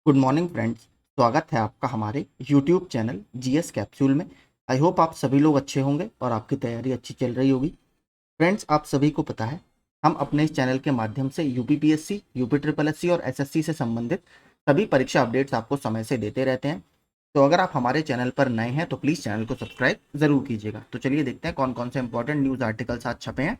Good morning friends. स्वागत है आपका हमारे यूट्यूब चैनल जीएस कैप्सूल में। आई होप आप सभी लोग अच्छे होंगे और आपकी तैयारी अच्छी चल रही होगी। फ्रेंड्स, आप सभी को पता है हम अपने इस चैनल के माध्यम से यूपीपीएससी, यूपी ट्रिपल एससी और एसएससी से संबंधित सभी परीक्षा अपडेट्स आपको समय से देते रहते हैं। तो अगर आप हमारे चैनल पर नए हैं तो प्लीज़ चैनल को सब्सक्राइब ज़रूर कीजिएगा। तो चलिए देखते हैं कौन कौन से इंपॉर्टेंट न्यूज़ आर्टिकल्स आज छपे हैं।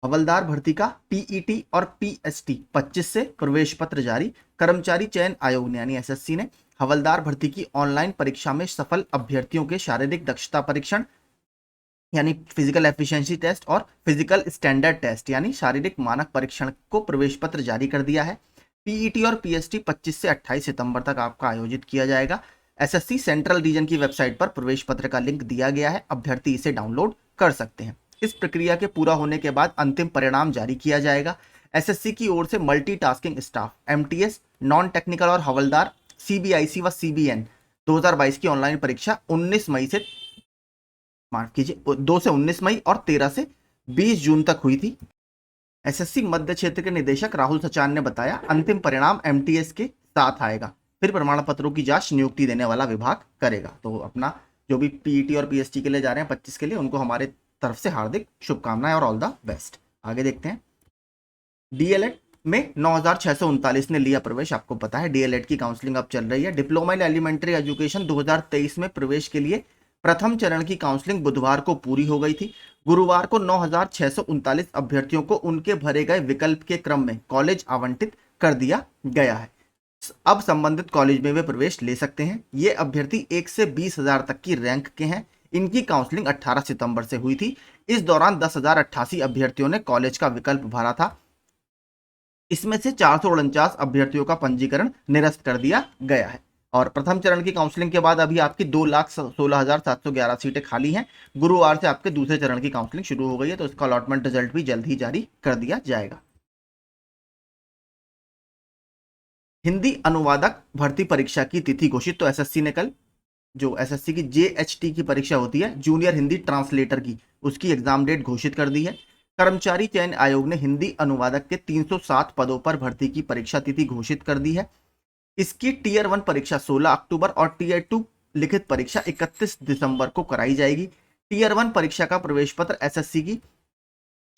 हवलदार भर्ती का पीईटी और पीएसटी 25 से प्रवेश पत्र जारी। कर्मचारी चयन आयोग ने यानी एसएससी ने हवलदार भर्ती की ऑनलाइन परीक्षा में सफल अभ्यर्थियों के शारीरिक दक्षता परीक्षण यानी फिजिकल एफिशिएंसी टेस्ट और फिजिकल स्टैंडर्ड टेस्ट यानी शारीरिक मानक परीक्षण को प्रवेश पत्र जारी कर दिया है। पीईटी और पीएसटी 25 से 28 सितंबर तक आपका आयोजित किया जाएगा। एसएससी सेंट्रल रीजन की वेबसाइट पर प्रवेश पत्र का लिंक दिया गया है, अभ्यर्थी इसे डाउनलोड कर सकते हैं। इस प्रक्रिया के पूरा होने के बाद अंतिम परिणाम जारी किया जाएगा। एसएससी की ओर से multitasking staff, MTS, non technical और हवलदार सीबीआईसी व सीबीएन 2022 की ऑनलाइन परीक्षा 19 मई से माफ कीजिए 2 से 19 मई और 13 से 20 जून तक हुई थी। एसएससी मध्य क्षेत्र के निदेशक राहुल सचान ने बताया, अंतिम परिणाम एमटीएस के साथ आएगा, फिर प्रमाण पत्रों की जांच नियुक्ति देने वाला विभाग करेगा। तो अपना जो भी पीईटी और पीएसटी के लिए जा रहे हैं 25 के लिए, उनको हमारे तरफ से हार्दिक शुभकामनाएं और ऑल द बेस्ट। आगे देखते हैं। डीएलएड में 9639 ने लिया प्रवेश। आपको पता है डीएलएड की काउंसलिंग अब चल रही है। डिप्लोमा इन एलिमेंट्री एजुकेशन 2023 में प्रवेश के लिए प्रथम चरण की काउंसलिंग बुधवार को पूरी हो गई थी। गुरुवार को 9639 अभ्यर्थियों को उनके भरे गए विकल्प के क्रम में कॉलेज आवंटित कर दिया गया है। अब संबंधित कॉलेज में वे प्रवेश ले सकते हैं। ये अभ्यर्थी 1 से 20,000 तक की रैंक के हैं। इनकी काउंसलिंग 18 सितंबर से हुई थी। इस दौरान 10,088 अभ्यर्थियों ने कॉलेज का विकल्प भरा था। इसमें से 449 अभ्यर्थियों का पंजीकरण निरस्त कर दिया गया है। और प्रथम चरण की काउंसलिंग के बाद अभी आपकी 2,16,711 सीटें खाली हैं। गुरुवार से आपके दूसरे चरण की काउंसलिंग शुरू हो गई है, तो इसका अलॉटमेंट रिजल्ट भी जल्द ही जारी कर दिया जाएगा। हिंदी अनुवादक भर्ती परीक्षा की तिथि घोषित। तो एसएससी ने कल जो एसएससी की जेएचटी की परीक्षा होती है, जूनियर हिंदी ट्रांसलेटर की, उसकी एग्जाम डेट घोषित कर दी है। कर्मचारी चयन आयोग ने हिंदी अनुवादक के 307 पदों पर भर्ती की परीक्षा तिथि घोषित कर दी है। इसकी टीयर 1 परीक्षा 16 अक्टूबर और टीयर 2 लिखित परीक्षा 31 दिसंबर को कराई जाएगी। टीयर 1 परीक्षा का प्रवेश पत्र एसएससी की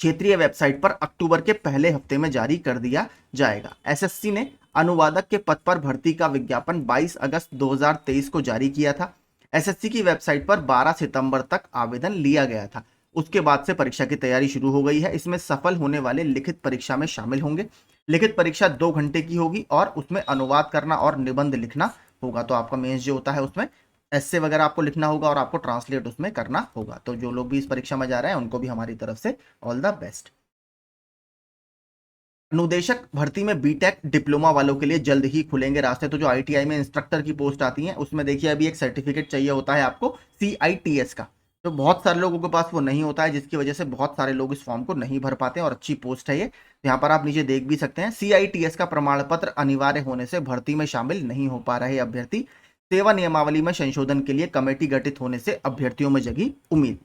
क्षेत्रीय वेबसाइट पर अक्टूबर के पहले हफ्ते में जारी कर दिया जाएगा। एसएससी ने अनुवादक के पद पर भर्ती का विज्ञापन 22 अगस्त 2023 को जारी किया था। एसएससी की वेबसाइट पर 12 सितंबर तक आवेदन लिया गया था। उसके बाद से परीक्षा की तैयारी शुरू हो गई है। इसमें सफल होने वाले लिखित परीक्षा में शामिल होंगे। लिखित परीक्षा 2 घंटे की होगी और उसमें अनुवाद करना और निबंध लिखना होगा। तो आपका मेंस जो होता है उसमें ऐसे वगैरह आपको लिखना होगा और आपको ट्रांसलेट उसमें करना होगा। तो जो लोग भी इस परीक्षा में जा रहे हैं उनको भी हमारी तरफ से ऑल द बेस्ट। अनुदेशक भर्ती में बीटेक डिप्लोमा वालों के लिए जल्द ही खुलेंगे रास्ते। तो जो आईटीआई में इंस्ट्रक्टर की पोस्ट आती है उसमें देखिए अभी एक सर्टिफिकेट चाहिए होता है आपको सीआईटीएस का। तो बहुत सारे लोगों के पास वो नहीं होता है, जिसकी वजह से बहुत सारे लोग इस फॉर्म को नहीं भर पाते हैं और अच्छी पोस्ट है ये। तो यहाँ पर आप नीचे देख भी सकते हैं, सीआईटीएस का प्रमाण पत्र अनिवार्य होने से भर्ती में शामिल नहीं हो पा रहे अभ्यर्थी। सेवा नियमावली में संशोधन के लिए कमेटी गठित होने से अभ्यर्थियों में जगी उम्मीद।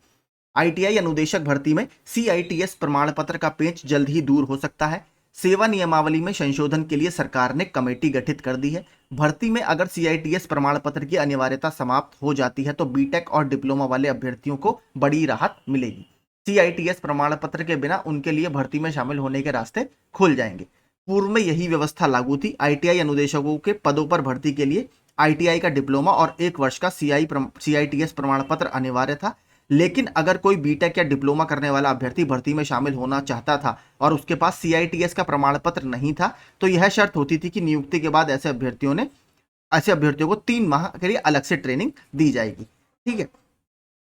आईटीआई अनुदेशक भर्ती में सीआईटीएस प्रमाण पत्र का पेच जल्द ही दूर हो सकता है। सेवा नियमावली में संशोधन के लिए सरकार ने कमेटी गठित कर दी है। भर्ती में अगर सीआईटीएस प्रमाण पत्र की अनिवार्यता समाप्त हो जाती है तो बीटेक और डिप्लोमा वाले अभ्यर्थियों को बड़ी राहत मिलेगी। सीआईटीएस प्रमाण पत्र के बिना उनके लिए भर्ती में शामिल होने के रास्ते खुल जाएंगे। पूर्व में यही व्यवस्था लागू थी। आईटीआई अनुदेशकों के पदों पर भर्ती के लिए आईटीआई का डिप्लोमा और 1 वर्ष का सीआईटीएस प्रमाण पत्र अनिवार्य था। लेकिन अगर कोई बीटेक या डिप्लोमा करने वाला अभ्यर्थी भर्ती में शामिल होना चाहता था और उसके पास सीआईटीएस का प्रमाण पत्र नहीं था, तो यह शर्त होती थी कि नियुक्ति के बाद ऐसे अभ्यर्थियों को 3 माह के लिए अलग से ट्रेनिंग दी जाएगी। ठीक है,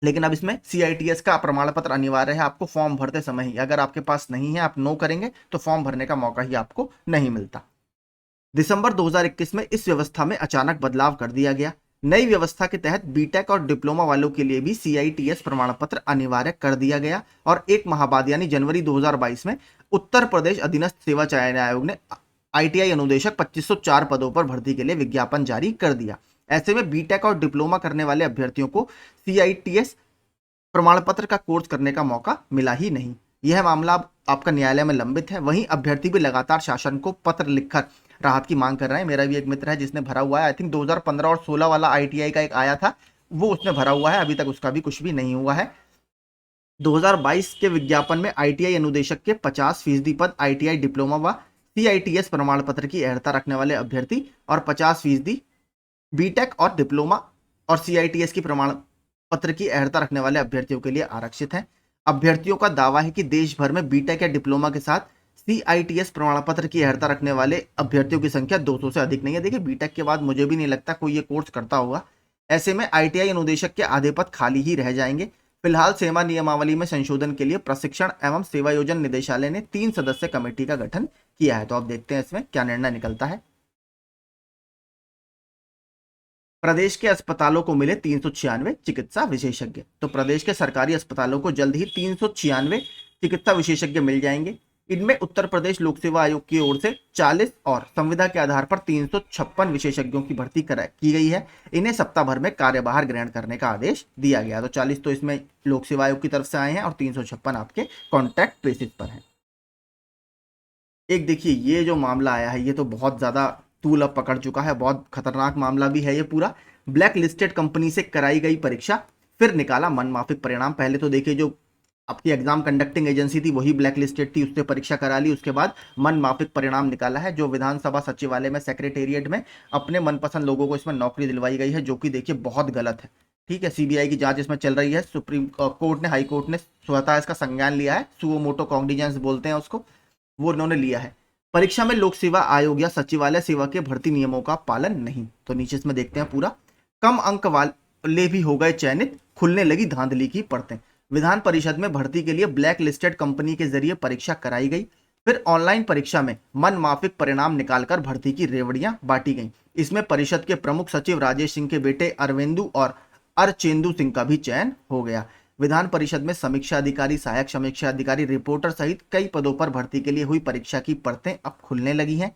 लेकिन अब इसमें सीआईटीएस का प्रमाण पत्र अनिवार्य है आपको फॉर्म भरते समय ही। अगर आपके पास नहीं है, आप नो करेंगे तो फॉर्म भरने का मौका ही आपको नहीं मिलता। दिसंबर 2021 में इस व्यवस्था में अचानक बदलाव कर दिया गया। नई व्यवस्था के तहत बीटेक और डिप्लोमा वालों के लिए भी सीआईटीएस प्रमाण पत्र अनिवार्य कर दिया गया और 1 माह बाद यानी जनवरी 2022 में उत्तर प्रदेश अधीनस्थ सेवा चयन आयोग ने आईटीआई अनुदेशक 2504 पदों पर भर्ती के लिए विज्ञापन जारी कर दिया। ऐसे में बीटेक और डिप्लोमा करने वाले अभ्यर्थियों को सीआईटीएस प्रमाण पत्र का कोर्स करने का मौका मिला ही नहीं। यह मामला अब आपका न्यायालय में लंबित है। वहीं अभ्यर्थी भी लगातार शासन को पत्र लिखकर राहत की मांग कर रहे हैं। मेरा भी एक मित्र है जिसने भरा हुआ है, आई थिंक 2015 और 16 वाला ITI का एक आया था, वो उसने भरा हुआ है, अभी तक उसका भी कुछ भी नहीं हुआ है। 2022 के विज्ञापन में ITI अनुदेशक के 50% पद ITI डिप्लोमा व CITS प्रमाण पत्र की अर्हता रखने वाले अभ्यर्थी और 50% बीटेक और डिप्लोमा और CITS की प्रमाण पत्र की अर्हता रखने वाले अभ्यर्थियों के लिए आरक्षित है। अभ्यर्थियों का दावा है कि देश भर में बीटेक या डिप्लोमा के साथ CITS प्रमाण पत्र की अर्हता रखने वाले अभ्यर्थियों की संख्या 200 से अधिक नहीं है। देखिए बीटेक के बाद मुझे भी नहीं लगता कोई ये कोर्स करता होगा। ऐसे में ITI अनुदेशक के आधे पद खाली ही रह जाएंगे। फिलहाल सेवा नियमावली में संशोधन के लिए प्रशिक्षण एवं सेवा योजन निदेशालय ने 3 सदस्य कमेटी का गठन किया है। तो अब देखते हैं इसमें क्या निर्णय निकलता है। प्रदेश के अस्पतालों को मिले 396 चिकित्सा विशेषज्ञ। तो प्रदेश के सरकारी अस्पतालों को जल्द ही 396 चिकित्सा विशेषज्ञ मिल जाएंगे। इनमें उत्तर प्रदेश लोक सेवा आयोग की ओर से 40 और संविदा के आधार पर 356 विशेषज्ञों की भर्ती की गई है। इन्हें सप्ताह भर में कार्यभार ग्रहण करने का आदेश दिया गया। तो 40 तो इसमें लोक सेवा आयोग की तरफ से आए हैं और 356 आपके कॉन्ट्रैक्ट बेसिस पर हैं। एक देखिए ये जो मामला आया है ये तो बहुत ज्यादा तूल अब पकड़ चुका है, बहुत खतरनाक मामला भी है ये पूरा। ब्लैक लिस्टेड कंपनी से कराई गई परीक्षा फिर निकाला मनमाफिक परिणाम। पहले तो देखिए जो आपकी एग्जाम कंडक्टिंग एजेंसी थी वही ब्लैक लिस्टेड थी, उससे परीक्षा करा ली, उसके बाद मनमाफिक परिणाम निकाला है। जो विधानसभा सचिवालय में सेक्रेटेरिएट में अपने मनपसंद लोगों को इसमें नौकरी दिलवाई गई है, जो कि देखिए बहुत गलत है। ठीक है, CBI की जांच इसमें चल रही है। सुप्रीम कोर्ट ने, हाई कोर्ट ने स्वतः इसका संज्ञान लिया है, सुओ मोटो कॉग्निजेंस बोलते हैं उसको, वो उन्होंने लिया है। परीक्षा में लोक सेवा आयोग या सचिवालय सेवा के भर्ती नियमों का पालन नहीं। तो नीचे इसमें देखते हैं पूरा। कम अंक वाले भी हो गए चयनित, खुलने लगी धांधली की परतें। विधान परिषद में भर्ती के लिए ब्लैक लिस्टेड कंपनी के जरिए परीक्षा कराई गई, फिर ऑनलाइन परीक्षा में मनमाफिक परिणाम निकालकर भर्ती की रेवड़ियां बांटी गईं। इसमें परिषद के प्रमुख सचिव राजेश सिंह के बेटे अरविंदु और अर्चेंदु सिंह का भी चयन हो गया। विधान परिषद में समीक्षा अधिकारी, सहायक समीक्षा अधिकारी, रिपोर्टर सहित कई पदों पर भर्ती के लिए हुई परीक्षा की परतें अब खुलने लगी हैं।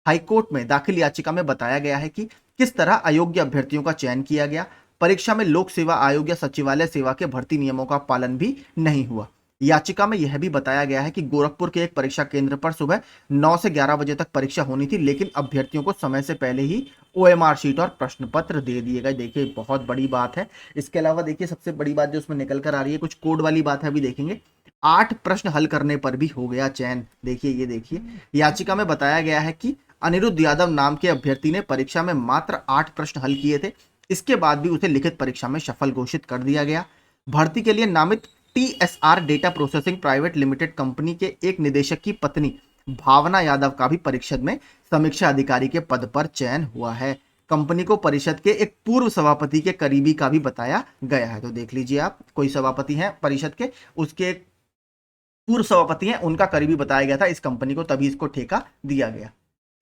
हाईकोर्ट में दाखिल याचिका में बताया गया है कि किस तरह अयोग्य अभ्यर्थियों का चयन किया गया। परीक्षा में लोक सेवा आयोग या सचिवालय सेवा के भर्ती नियमों का पालन भी नहीं हुआ। याचिका में यह भी बताया गया है कि गोरखपुर के एक परीक्षा केंद्र पर सुबह 9 से 11 बजे तक परीक्षा होनी थी, लेकिन अभ्यर्थियों को समय से पहले ही OMR शीट और प्रश्न पत्र दे दिए गए। देखिए बहुत बड़ी बात है। इसके अलावा देखिए सबसे बड़ी बात जो उसमें निकल कर आ रही है, कुछ कोड वाली बात है, अभी देखेंगे। 8 प्रश्न हल करने पर भी हो गया चयन। देखिए ये देखिए, याचिका में बताया गया है कि अनिरुद्ध यादव नाम के अभ्यर्थी ने परीक्षा में मात्र 8 प्रश्न हल किए थे। इसके बाद भी उसे लिखित परीक्षा में सफल घोषित कर दिया गया। भर्ती के लिए नामित TSR data processing private limited company के एक निदेशक की पत्नी भावना यादव का भी परिषद में समीक्षा अधिकारी के पद पर चयन हुआ है। कंपनी को परिषद के एक पूर्व सभापति के करीबी का भी बताया गया है। तो देख लीजिए आप, कोई सभापति हैं परिषद के, उसके एक पूर्व सभापति हैं, उनका करीबी बताया गया था इस कंपनी को, तभी इसको ठेका दिया गया।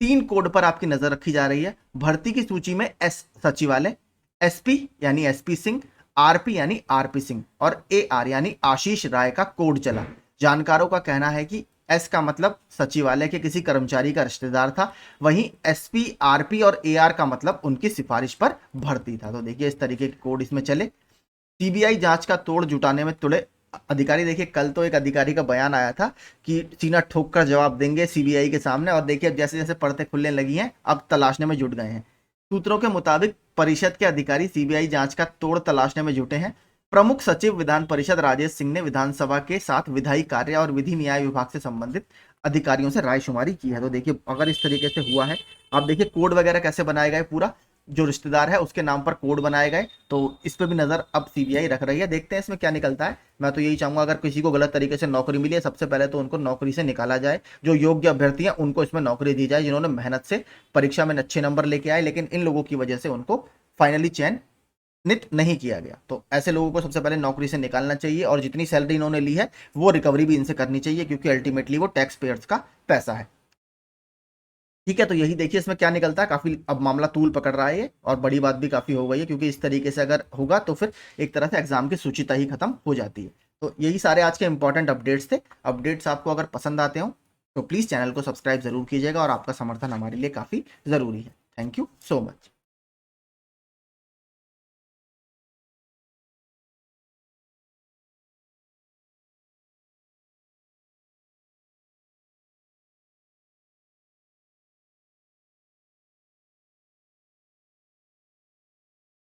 3 कोड पर आपकी नजर रखी जा रही है। भर्ती की सूची में S सचिवालय, SP यानी SP सिंह, RP यानी RP सिंह और AR यानी आशीष राय का कोड चला। जानकारों का कहना है कि S का मतलब सचिवालय के किसी कर्मचारी का रिश्तेदार था, वहीं SP, RP और AR का मतलब उनकी सिफारिश पर भर्ती था। तो देखिए इस तरीके के कोड इसमें चले। CBI जांच का तोड़ जुटाने में तुले अधिकारी। देखिए कल तो एक अधिकारी का बयान आया था कि सीना ठोक कर जवाब देंगे CBI के सामने, और देखिए अब जैसे जैसे परतें खुलने लगी हैं अब तलाशने में जुट गए हैं। सूत्रों के मुताबिक परिषद के अधिकारी CBI जांच का तोड़ तलाशने में जुटे हैं। प्रमुख सचिव विधान परिषद राजेश सिंह ने विधानसभा के साथ विधायी कार्य और विधि न्याय विभाग से संबंधित अधिकारियों से रायशुमारी की है। तो देखिए अगर इस तरीके से हुआ है, आप देखिए कोड वगैरह कैसे बनाए गए, पूरा जो रिश्तेदार है उसके नाम पर कोड बनाए गए, तो इस पे भी नजर अब CBI रख रही है। देखते हैं इसमें क्या निकलता है। मैं तो यही चाहूंगा अगर किसी को गलत तरीके से नौकरी मिली है, सबसे पहले तो उनको नौकरी से निकाला जाए। जो योग्य अभ्यर्थी हैं उनको इसमें नौकरी दी जाए, जिन्होंने मेहनत से परीक्षा में अच्छे नंबर लेके आए, लेकिन इन लोगों की वजह से उनको फाइनली चयनित नहीं किया गया। तो ऐसे लोगों को सबसे पहले नौकरी से निकालना चाहिए, और जितनी सैलरी इन्होंने ली है वो रिकवरी भी इनसे करनी चाहिए, क्योंकि अल्टीमेटली वो टैक्स पेयर्स का पैसा है। ठीक है, तो यही देखिए इसमें क्या निकलता है। काफी अब मामला तूल पकड़ रहा है ये, और बड़ी बात भी काफी हो गई है, क्योंकि इस तरीके से अगर होगा तो फिर एक तरह से एग्जाम की सूचिता ही खत्म हो जाती है। तो यही सारे आज के इंपॉर्टेंट अपडेट्स थे। अपडेट्स आपको अगर पसंद आते हो तो प्लीज चैनल को सब्सक्राइब जरूर कीजिएगा, और आपका समर्थन हमारे लिए काफी जरूरी है। Thank you so much.